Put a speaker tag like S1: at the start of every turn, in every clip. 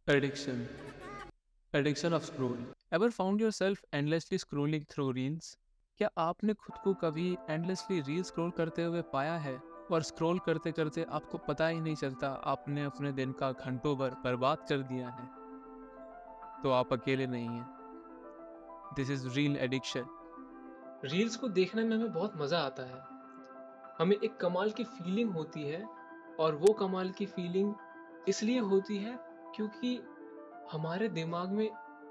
S1: Addiction. Addiction of scroll. Ever found yourself endlessly scrolling through reels? क्या आपने खुद को कभी एंडलेसली रील स्क्रॉल करते हुए पाया है और स्क्रॉल करते करते आपको पता ही नहीं चलता आपने अपने दिन का घंटों भर बर्बाद कर दिया है? तो आप अकेले नहीं हैं। This is reel addiction.
S2: Reels को देखने में हमें बहुत मज़ा आता है। हमें एक कमाल की फीलिंग होती है और वो कमाल की फीलिंग इसलिए होती है क्योंकि हमारे दिमाग में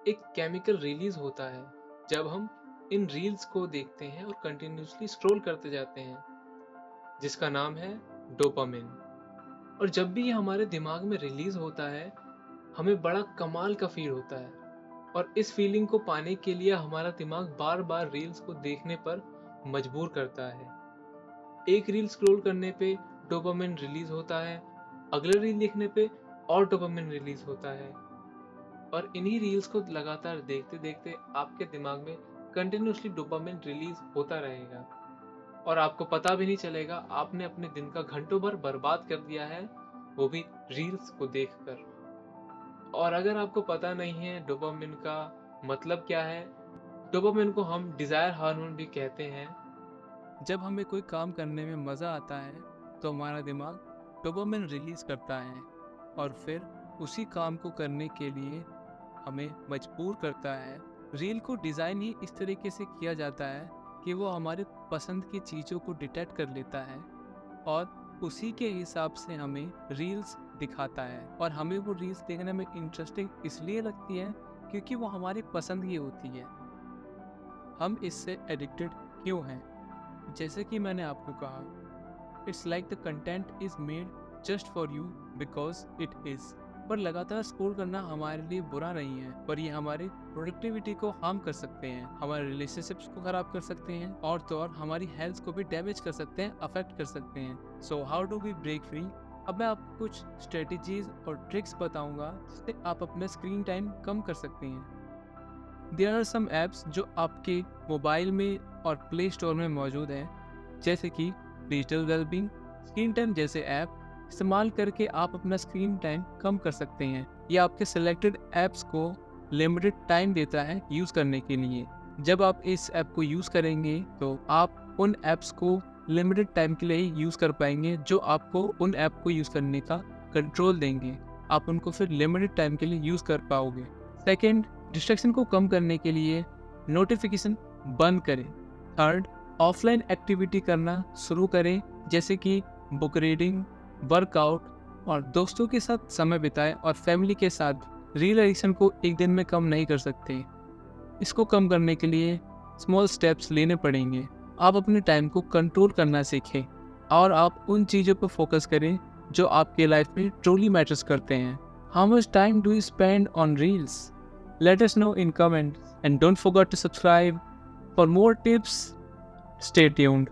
S2: एक केमिकल रिलीज़ होता है जब हम इन रील्स को देखते हैं और कंटिन्यूअसली स्क्रॉल करते जाते हैं, जिसका नाम है डोपामिन। और जब भी ये हमारे दिमाग में रिलीज़ होता है, हमें बड़ा कमाल का फ़ील होता है और इस फीलिंग को पाने के लिए हमारा दिमाग बार-बार रील्स को देखने पर मजबूर करता है। एक रील स्क्रॉल करने पे डोपामिन रिलीज होता है, अगले रील देखने पे और डोपामिन रिलीज होता है और इन्हीं रील्स को लगातार देखते देखते आपके दिमाग में कंटिन्यूअसली डोपामिन रिलीज होता रहेगा और आपको पता भी नहीं चलेगा आपने अपने दिन का घंटों भर बर्बाद कर दिया है, वो भी रील्स को देखकर। और अगर आपको पता नहीं है डोपामिन का मतलब क्या है, डोपामिन को हम डिजायर हार्मोन भी कहते हैं।
S1: जब हमें कोई काम करने में मज़ा आता है तो हमारा दिमाग डोपामिन रिलीज करता है और फिर उसी काम को करने के लिए हमें मजबूर करता है। रील को डिज़ाइन ही इस तरीके से किया जाता है कि वो हमारे पसंद की चीज़ों को डिटेक्ट कर लेता है और उसी के हिसाब से हमें रील्स दिखाता है और हमें वो रील्स देखने में इंटरेस्टिंग इसलिए लगती है क्योंकि वो हमारी पसंद की होती है। हम इससे एडिक्टेड क्यों हैं? जैसे कि मैंने आपको कहा, it's like the content is made just for you because it is. पर लगातार स्क्रॉल करना हमारे लिए बुरा नहीं है, पर ये हमारी प्रोडक्टिविटी को हार्म कर सकते हैं, हमारे रिलेशनशिप्स को खराब कर सकते हैं और तो और हमारी हेल्थ को भी डैमेज कर सकते हैं, अफेक्ट कर सकते हैं। So how do we break free? अब मैं आपको कुछ स्ट्रेटजीज और ट्रिक्स बताऊंगा जिससे आप अपना स्क्रीन टाइम कम कर सकते हैं। देयर आर सम ऐप्स जो आपके मोबाइल में और प्ले स्टोर में मौजूद हैं, जैसे कि डिजिटल वेलबींग, स्क्रीन टाइम जैसे ऐप इस्तेमाल करके आप अपना स्क्रीन टाइम कम कर सकते हैं। यह आपके सिलेक्टेड ऐप्स को लिमिटेड टाइम देता है यूज़ करने के लिए। जब आप इस ऐप को यूज़ करेंगे तो आप उन ऐप्स को लिमिटेड टाइम के लिए ही यूज़ कर पाएंगे जो आपको उन ऐप को यूज़ करने का कंट्रोल देंगे। आप उनको फिर लिमिटेड टाइम के लिए यूज़ कर पाओगे। सेकेंड, डिस्ट्रैक्शन को कम करने के लिए नोटिफिकेशन बंद करें। थर्ड, ऑफलाइन एक्टिविटी करना शुरू करें, जैसे कि बुक रीडिंग, वर्कआउट और दोस्तों के साथ समय बिताएं और फैमिली के साथ। रील एडिक्शन को एक दिन में कम नहीं कर सकते, इसको कम करने के लिए स्मॉल स्टेप्स लेने पड़ेंगे। आप अपने टाइम को कंट्रोल करना सीखें और आप उन चीज़ों पर फोकस करें जो आपके लाइफ में ट्रूली मैटर्स करते हैं। How much time do you spend on reels? Let us know in comments and don't forget to subscribe for more tips. Stay tuned.